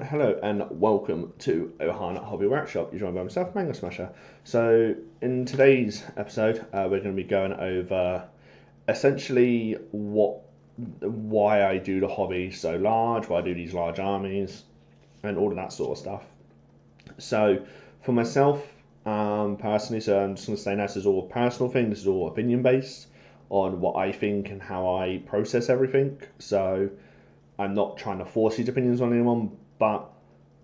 Hello and welcome to Ohana Hobby Workshop. You're joined by myself, Mango Smasher. So, in today's episode, we're going to be going over essentially why I do the hobby so large, why I do these large armies, and all of that sort of stuff. So, for myself, personally, so I'm just going to say this is all a personal thing. This is all opinion based on what I think and how I process everything. So, I'm not trying to force these opinions on anyone, but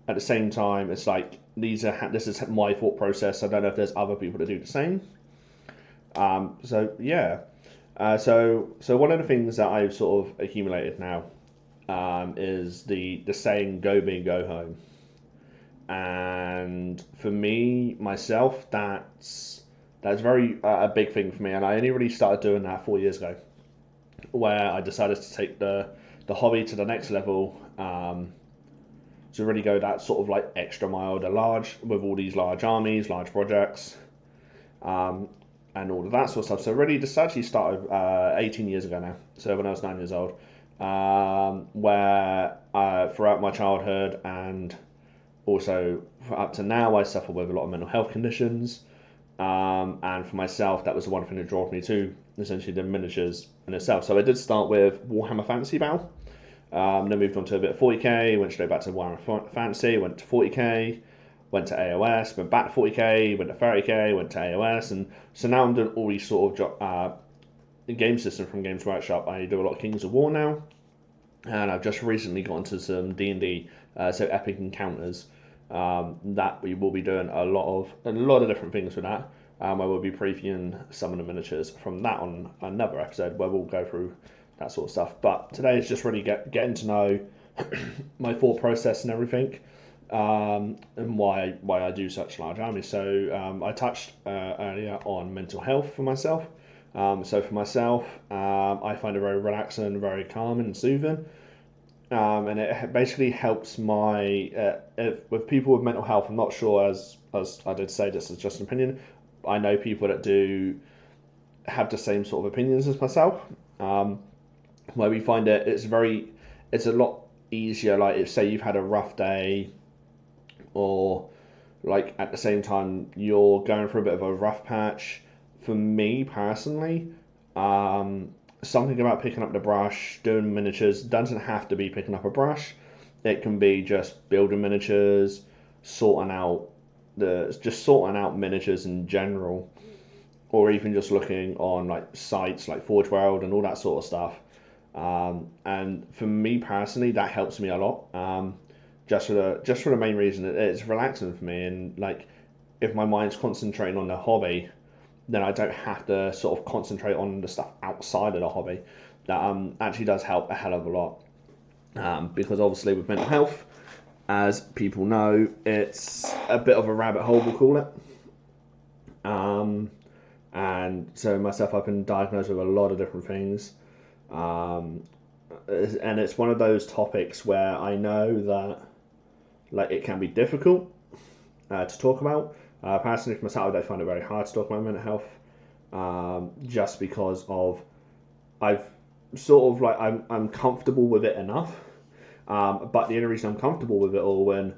at the same time, it's like this is my thought process. I don't know if there's other people that do the same. So yeah, so one of the things that I've sort of accumulated now is the saying "Go big, go home," and for me myself, that's very a big thing for me, and I only really started doing that 4 years ago, where I decided to take the hobby to the next level. To really go that sort of like extra mile, the large with all these large armies, large projects, and all of that sort of stuff. So really, this actually started 18 years ago now. So when I was 9 years old, where throughout my childhood and also up to now, I suffer with a lot of mental health conditions. And for myself, that was the one thing that drove me to essentially the miniatures in itself. So I did start with Warhammer Fantasy Battle. Then moved on to a bit of 40k, went straight back to Warhammer Fantasy, went to 40k, went to AOS, went back to 40k, went to 30k, went to AOS, and so now I'm doing all these sort of game system from Games Workshop. I do a lot of Kings of War now, and I've just recently got into some D&D, so Epic Encounters. That we will be doing a lot of different things with that. I will be previewing some of the miniatures from that on another episode where we'll go through that sort of stuff. But today is just really getting to know my thought process and everything, and why I do such large armies. So I touched earlier on mental health for myself. So for myself, I find it very relaxing, very calming and soothing. And it basically helps with people with mental health. I'm not sure, as I did say, this is just an opinion. I know people that do have the same sort of opinions as myself. Where we find it's a lot easier. Like if say you've had a rough day, or like at the same time you're going through a bit of a rough patch. For me personally, something about picking up the brush, doing miniatures doesn't have to be picking up a brush. It can be just building miniatures, sorting out miniatures in general, or even just looking on like sites like Forge World and all that sort of stuff. And for me personally, that helps me a lot. Just for the main reason that it's relaxing for me, and like if my mind's concentrating on the hobby, then I don't have to sort of concentrate on the stuff outside of the hobby. That actually does help a hell of a lot. Because obviously with mental health, as people know, it's a bit of a rabbit hole, we'll call it. And so myself, I've been diagnosed with a lot of different things. And it's one of those topics where I know that like it can be difficult to talk about. Personally, for myself, I find it very hard to talk about mental health, just because of I've sort of like I'm comfortable with it enough. But the only reason I'm comfortable with it all when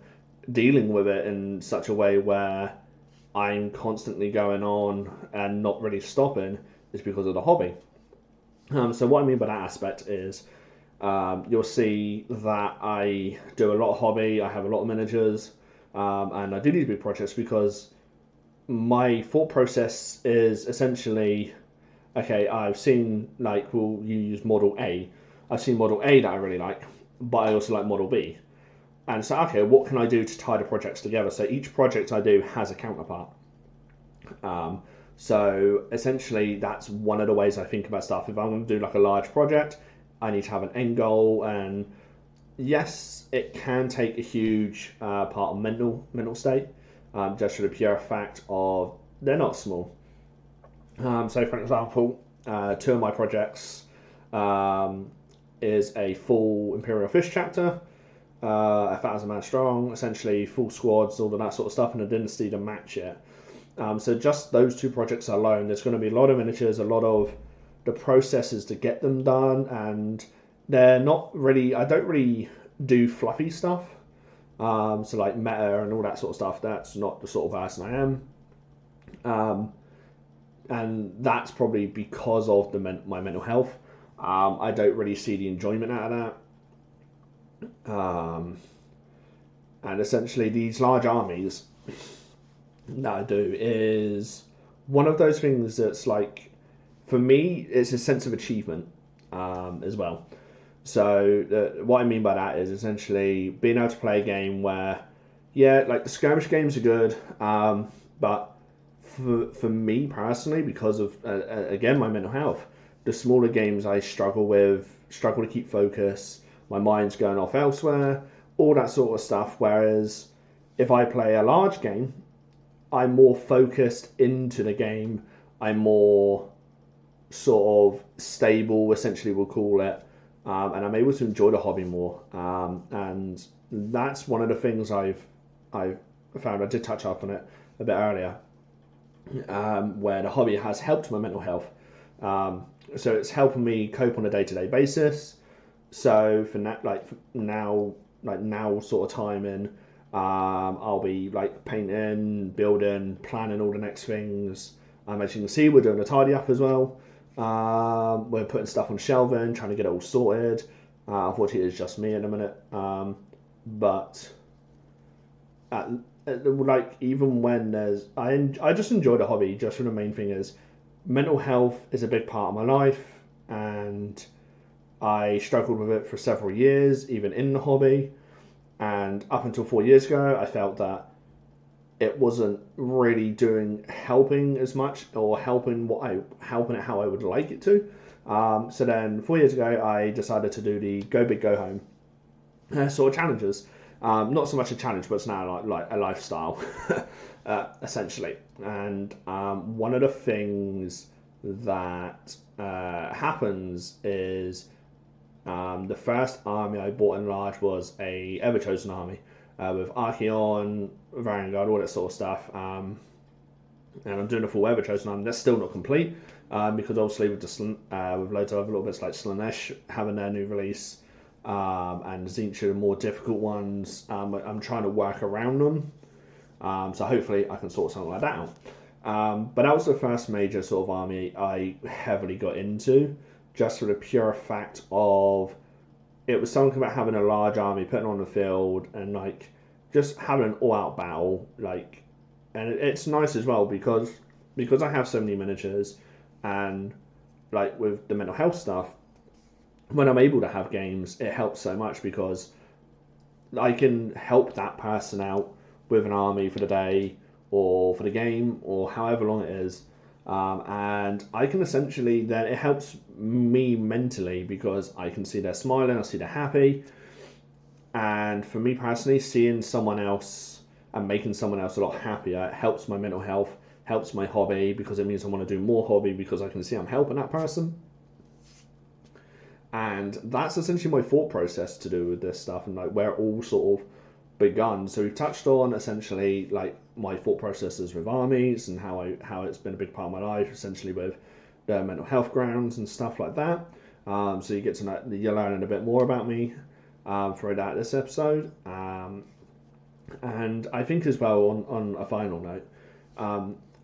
dealing with it in such a way where I'm constantly going on and not really stopping is because of the hobby. So what I mean by that aspect is you'll see that I do a lot of hobby, I have a lot of miniatures, and I do these big projects because my thought process is essentially, okay, I've seen, like, well, you use Model A. I've seen Model A that I really like, but I also like Model B. And so, okay, what can I do to tie the projects together? So each project I do has a counterpart. So essentially, that's one of the ways I think about stuff. If I want to do like a large project, I need to have an end goal, and yes, it can take a huge part of mental state, just for the pure fact of they're not small. So, for example, two of my projects is a full Imperial Fish chapter, 1,000 man strong, essentially full squads, all of that sort of stuff, and a dynasty to match it. So just those two projects alone, there's going to be a lot of miniatures, a lot of the processes to get them done, and they're not really. I don't really do fluffy stuff. So like meta and all that sort of stuff, that's not the sort of person I am. And that's probably because of my mental health. I don't really see the enjoyment out of that. And essentially, these large armies that I do is one of those things that's like, for me, it's a sense of achievement as well. So what I mean by that is essentially being able to play a game where, yeah, like the skirmish games are good, but for me personally, because of again my mental health, the smaller games I struggle to keep focus. My mind's going off elsewhere, all that sort of stuff. Whereas if I play a large game, I'm more focused into the game. I'm more sort of stable, essentially, we'll call it, and I'm able to enjoy the hobby more. And that's one of the things I've found. I did touch up on it a bit earlier, where the hobby has helped my mental health. So it's helping me cope on a day-to-day basis. So for now sort of time in, I'll be like painting, building, planning all the next things. As you can see, we're doing a tidy up as well. We're putting stuff on shelving, trying to get it all sorted. Unfortunately, it's just me in a minute. But like even when I just enjoy the hobby. Just for the main thing is mental health is a big part of my life, and I struggled with it for several years, even in the hobby. And up until 4 years ago, I felt that it wasn't really helping as much, or helping it how I would like it to. So then 4 years ago, I decided to do the Go Big Go Home sort of challenges. Not so much a challenge, but it's now like a lifestyle, essentially. And one of the things that happens is the first army I bought in large was a Everchosen army with Archeon, Vanguard, all that sort of stuff. And I'm doing a full Everchosen army. That's still not complete because obviously with with loads of other little bits like Slaanesh having their new release, and Tzeentch, more difficult ones, I'm trying to work around them. So hopefully I can sort something like that out. But that was the first major sort of army I heavily got into, just for the pure fact of it was something about having a large army, putting on the field, and like just having an all-out battle. Like, and it's nice as well because I have so many miniatures, and like with the mental health stuff, when I'm able to have games, it helps so much because I can help that person out with an army for the day or for the game or however long it is. And I can essentially, then it helps me mentally because I can see they're smiling, I see they're happy. And for me personally, seeing someone else and making someone else a lot happier helps my mental health, helps my hobby because it means I want to do more hobby because I can see I'm helping that person. And that's essentially my thought process to do with this stuff and like where it all sort of begun. So we've touched on essentially like my thought processes with armies and how it's been a big part of my life, essentially with the mental health grounds and stuff like that. So you get to know, you're learning a bit more about me throughout this episode. And I think as well on a final note,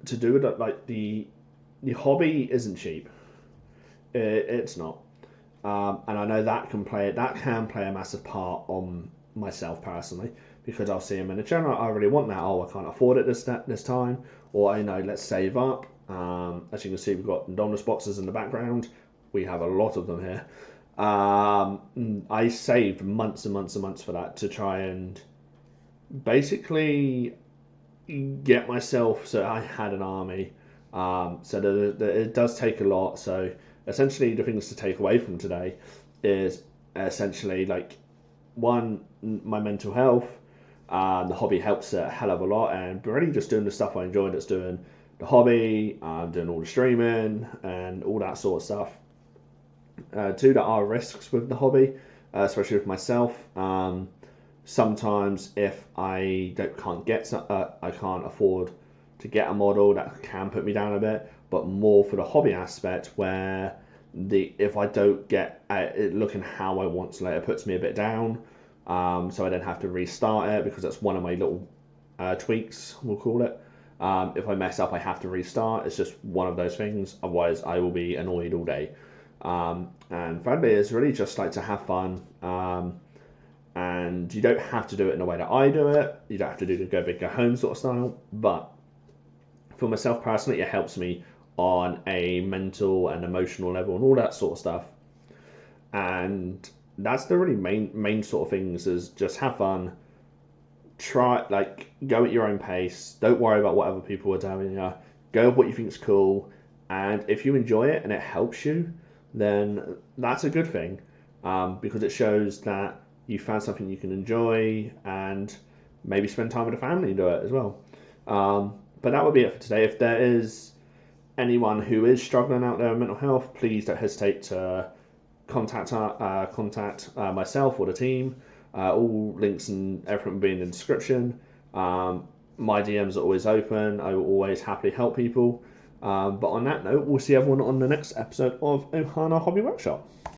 to do with it, like the hobby isn't cheap. It's not. And I know that can play a massive part on myself personally because I'll see a miniature and I really want that. Oh, I can't afford it this time, or I know let's save up. As you can see, we've got Indominus boxes in the background. We have a lot of them here. I saved months and months and months for that to try and basically get myself so I had an army. So that it does take a lot. So essentially, the things to take away from today is essentially like one, my mental health. The hobby helps a hell of a lot, and really just doing the stuff I enjoy. That's doing the hobby, doing all the streaming and all that sort of stuff. Two, there are risks with the hobby, especially with myself. Sometimes if I I can't afford to get a model, that can put me down a bit. But more for the hobby aspect, where if I don't get it looking how I want to, it puts me a bit down. so I don't have to restart it because that's one of my little tweaks, we'll call it. If I mess up, I have to restart. It's just one of those things. Otherwise, I will be annoyed all day. And Frisbee is really just like to have fun. And you don't have to do it in the way that I do it. You don't have to do the go big, go home sort of style. But for myself personally, it helps me on a mental and emotional level and all that sort of stuff. And that's the really main sort of things is just have fun, try like go at your own pace. Don't worry about what other people are doing. Go with what you think is cool, and if you enjoy it and it helps you, then that's a good thing, because it shows that you found something you can enjoy and maybe spend time with the family and do it as well. But that would be it for today. If there is anyone who is struggling out there with mental health, please don't hesitate to contact myself or the team. All links and everything will be in the description. My DMs are always open. I will always happily help people. But on that note, we'll see everyone on the next episode of Ohana Hobby Workshop.